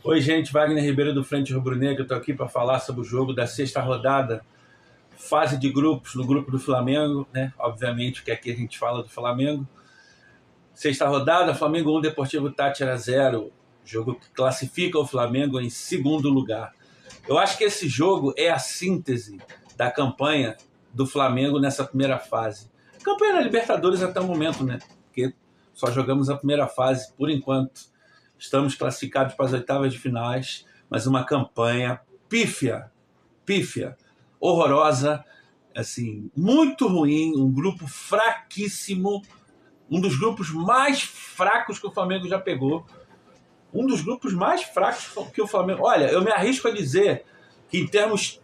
Oi, gente, Wagner Ribeiro do Frente Rubro-Negra. Estou aqui para falar sobre o jogo da sexta rodada, fase de grupos, no grupo do Flamengo, né? Obviamente que aqui a gente fala do Flamengo. Sexta rodada, Flamengo 1, Deportivo Táchira 0. Jogo que classifica o Flamengo em segundo lugar. Eu acho que esse jogo é a síntese da campanha do Flamengo nessa primeira fase. Campanha da Libertadores até o momento, né? Porque só jogamos a primeira fase por enquanto. Estamos classificados para as oitavas de finais, mas uma campanha pífia, horrorosa, assim, muito ruim, um grupo fraquíssimo, um dos grupos mais fracos que o Flamengo já pegou. Um dos grupos mais fracos que o Flamengo... Olha, eu me arrisco a dizer que em termos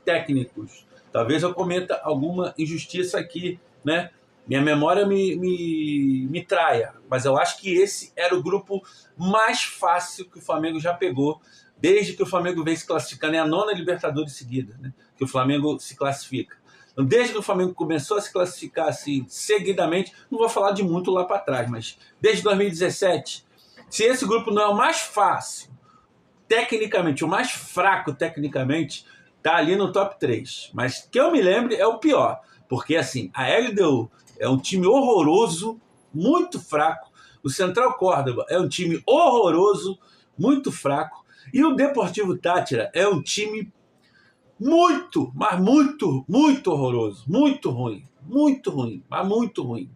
técnicos, talvez eu cometa alguma injustiça aqui, né? Minha memória me traia, mas eu acho que esse era o grupo mais fácil que o Flamengo já pegou, desde que o Flamengo vem se classificando. É a nona Libertadores seguida, né, que o Flamengo se classifica. Então, desde que o Flamengo começou a se classificar assim, seguidamente, não vou falar de muito lá para trás, mas desde 2017, se esse grupo não é o mais fácil, tecnicamente, o mais fraco tecnicamente, tá ali no top 3. Mas que eu me lembre é o pior. Porque, assim, a LDU é um time horroroso, muito fraco. O Central Córdoba é um time horroroso, muito fraco. E o Deportivo Táchira é um time muito, mas muito horroroso. Muito ruim, mas muito ruim.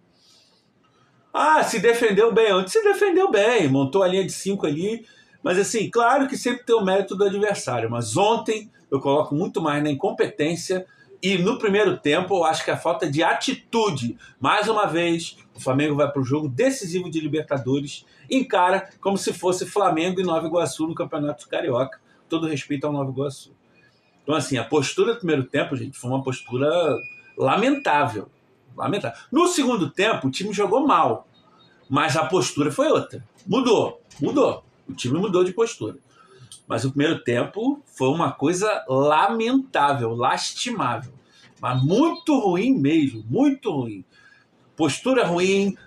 Ah, se defendeu bem ontem. Se defendeu bem, montou a linha de 5 ali. Mas, assim, claro que sempre tem o mérito do adversário. Mas ontem eu coloco muito mais na incompetência. E no primeiro tempo, eu acho que a falta de atitude. Mais uma vez, o Flamengo vai para o jogo decisivo de Libertadores, encara como se fosse Flamengo e Nova Iguaçu no Campeonato Carioca. Todo respeito ao Nova Iguaçu. Então, assim, a postura do primeiro tempo, gente, foi uma postura lamentável. Lamentável. No segundo tempo, o time jogou mal, mas a postura foi outra. Mudou. O time mudou de postura. Mas o primeiro tempo foi uma coisa lamentável, lastimável. Mas muito ruim mesmo, muito ruim. Postura ruim,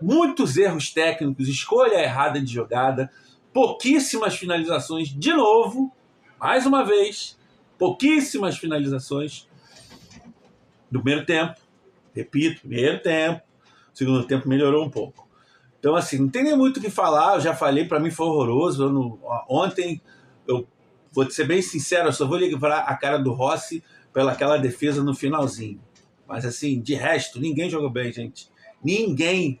muitos erros técnicos, escolha errada de jogada, pouquíssimas finalizações. De novo, mais uma vez, pouquíssimas finalizações do primeiro tempo. Repito, primeiro tempo. Segundo tempo melhorou um pouco. Então, assim, não tem nem muito o que falar. Eu já falei, para mim foi horroroso. Ontem, eu vou ser bem sincero, eu só vou livrar a cara do Rossi pelaquela defesa no finalzinho. Mas, assim, de resto, ninguém jogou bem, gente. Ninguém.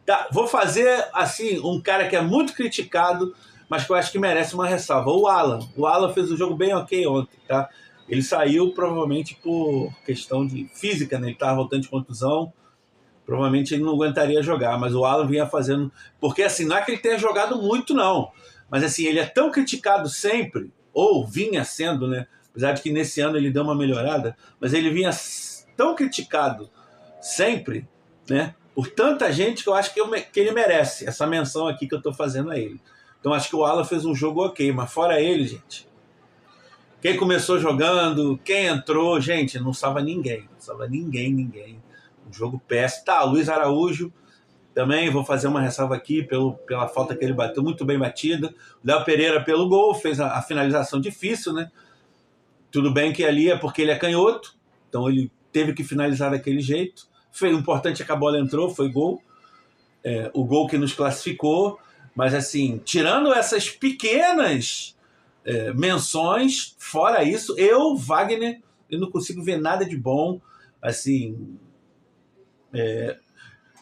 Tá, vou fazer, assim, um cara que é muito criticado, mas que eu acho que merece uma ressalva. O Alan. O Alan fez um jogo bem ok ontem, tá? Ele saiu provavelmente por questão de física, né? Ele estava voltando de contusão. Provavelmente ele não aguentaria jogar, mas o Alan vinha fazendo... Porque, assim, não é que ele tenha jogado muito, não. Mas, assim, ele é tão criticado sempre, ou vinha sendo, né? Apesar de que nesse ano ele deu uma melhorada, mas ele vinha tão criticado sempre, né? Por tanta gente que eu acho que ele merece essa menção aqui que eu estou fazendo a ele. Então, acho que o Alan fez um jogo ok, mas fora ele, gente... Quem começou jogando, quem entrou, gente, não salva ninguém. Não salva ninguém. Um jogo péssimo. Tá, Luiz Araújo, também vou fazer uma ressalva aqui pela falta que ele bateu, muito bem batida. O Léo Pereira pelo gol, fez a finalização difícil, né? Tudo bem que ali é porque ele é canhoto, então ele teve que finalizar daquele jeito. Foi importante que a bola entrou, foi gol. O gol que nos classificou. Mas, assim, tirando essas pequenas menções, fora isso, Wagner, eu não consigo ver nada de bom, assim...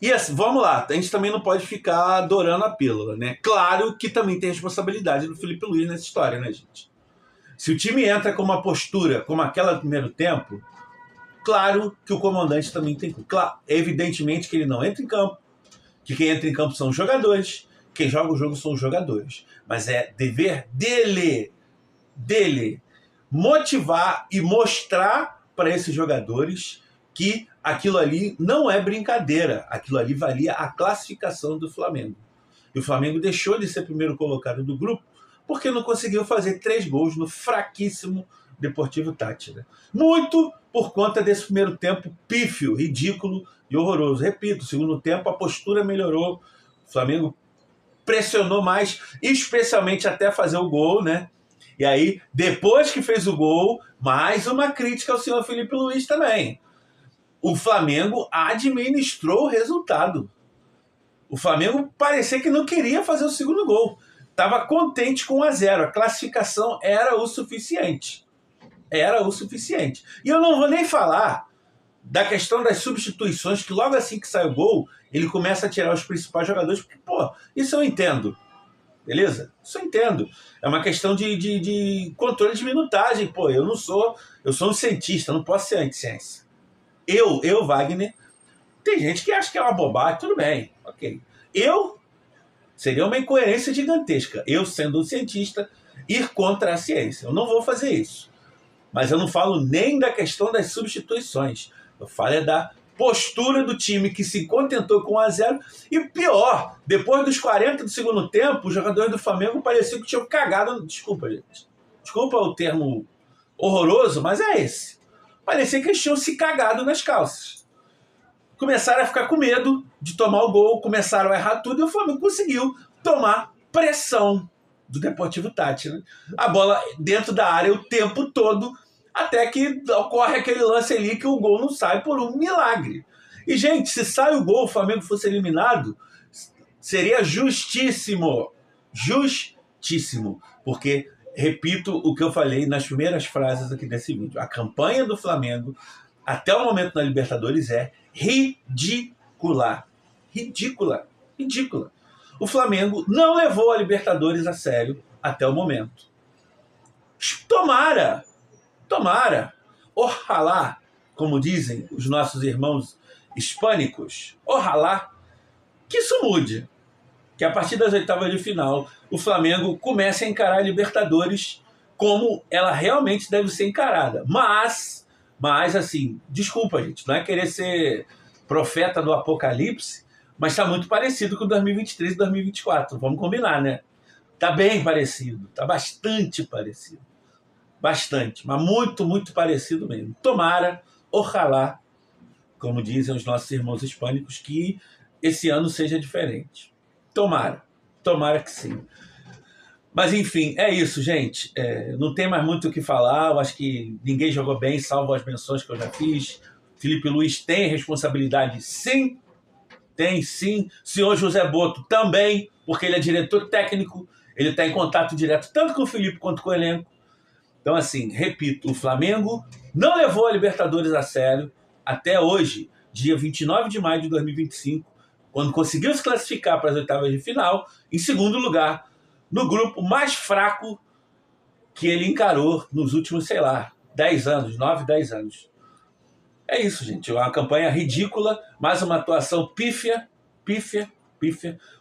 E assim, vamos lá, a gente também não pode ficar adorando a pílula, né? Claro que também tem responsabilidade do Felipe Luiz nessa história, né, gente? Se o time entra com uma postura como aquela do primeiro tempo, claro que o comandante também tem... Claro, evidentemente que ele não entra em campo, que quem entra em campo são os jogadores, quem joga o jogo são os jogadores. Mas é dever dele motivar e mostrar para esses jogadores que aquilo ali não é brincadeira, aquilo ali valia a classificação do Flamengo. E o Flamengo deixou de ser primeiro colocado do grupo porque não conseguiu fazer 3 gols no fraquíssimo Deportivo Táchira. Muito por conta desse primeiro tempo pífio, ridículo e horroroso. Repito, segundo tempo a postura melhorou, o Flamengo pressionou mais, especialmente até fazer o gol, né? E aí, depois que fez o gol, mais uma crítica ao senhor Felipe Luiz também. O Flamengo administrou o resultado. O Flamengo parecia que não queria fazer o segundo gol. Estava contente com 1-0. A classificação era o suficiente. Era o suficiente. E eu não vou nem falar da questão das substituições, que logo assim que sai o gol, ele começa a tirar os principais jogadores, porque, pô, isso eu entendo. Beleza? Isso eu entendo. É uma questão de controle de minutagem. Pô, eu sou um cientista, não posso ser anti-ciência. Eu, Wagner, tem gente que acha que é uma bobagem, tudo bem, ok. Seria uma incoerência gigantesca. Eu, sendo um cientista, ir contra a ciência. Eu não vou fazer isso. Mas eu não falo nem da questão das substituições. Eu falo da postura do time que se contentou com 1-0. E pior, depois dos 40 do segundo tempo, os jogadores do Flamengo pareciam que tinham cagado. Desculpa, gente. Desculpa o termo horroroso, mas é esse. Parecia que eles tinham se cagado nas calças. Começaram a ficar com medo de tomar o gol, começaram a errar tudo e o Flamengo conseguiu tomar pressão do Deportivo Táchira. A bola dentro da área o tempo todo, até que ocorre aquele lance ali que o gol não sai por um milagre. E, gente, se sai o gol, o Flamengo fosse eliminado, seria justíssimo. Justíssimo. Porque, repito o que eu falei nas primeiras frases aqui desse vídeo. A campanha do Flamengo, até o momento na Libertadores, é ridícula. Ridícula. Ridícula. O Flamengo não levou a Libertadores a sério até o momento. Tomara, ojalá, como dizem os nossos irmãos hispânicos, ojalá que isso mude. Que a partir das oitavas de final, o Flamengo comece a encarar a Libertadores como ela realmente deve ser encarada. Mas assim, desculpa, gente, não é querer ser profeta do apocalipse, mas está muito parecido com 2023 e 2024. Vamos combinar, né? Está bem parecido, está bastante parecido. Bastante, mas muito, muito parecido mesmo. Tomara, ojalá, como dizem os nossos irmãos hispânicos, que esse ano seja diferente. Tomara que sim. Mas enfim, é isso, gente. Não tem mais muito o que falar. Eu acho que ninguém jogou bem, salvo as menções que eu já fiz. Felipe Luiz tem responsabilidade, sim. Tem, sim. Senhor José Boto também, porque ele é diretor técnico. Ele está em contato direto tanto com o Felipe quanto com o elenco. Então, assim, repito, o Flamengo não levou a Libertadores a sério até hoje, dia 29 de maio de 2025, quando conseguiu se classificar para as oitavas de final, em segundo lugar, no grupo mais fraco que ele encarou nos últimos, 10 anos, 9, 10 anos. É isso, gente. Uma campanha ridícula, mais uma atuação pífia.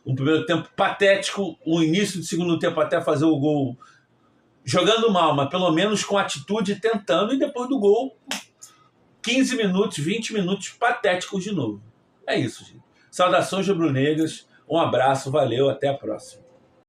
Um primeiro tempo patético, o início do segundo tempo até fazer o gol jogando mal, mas pelo menos com atitude, tentando, e depois do gol, 15 minutos, 20 minutos patéticos de novo. É isso, gente. Saudações rubro-negras, um abraço, valeu, até a próxima.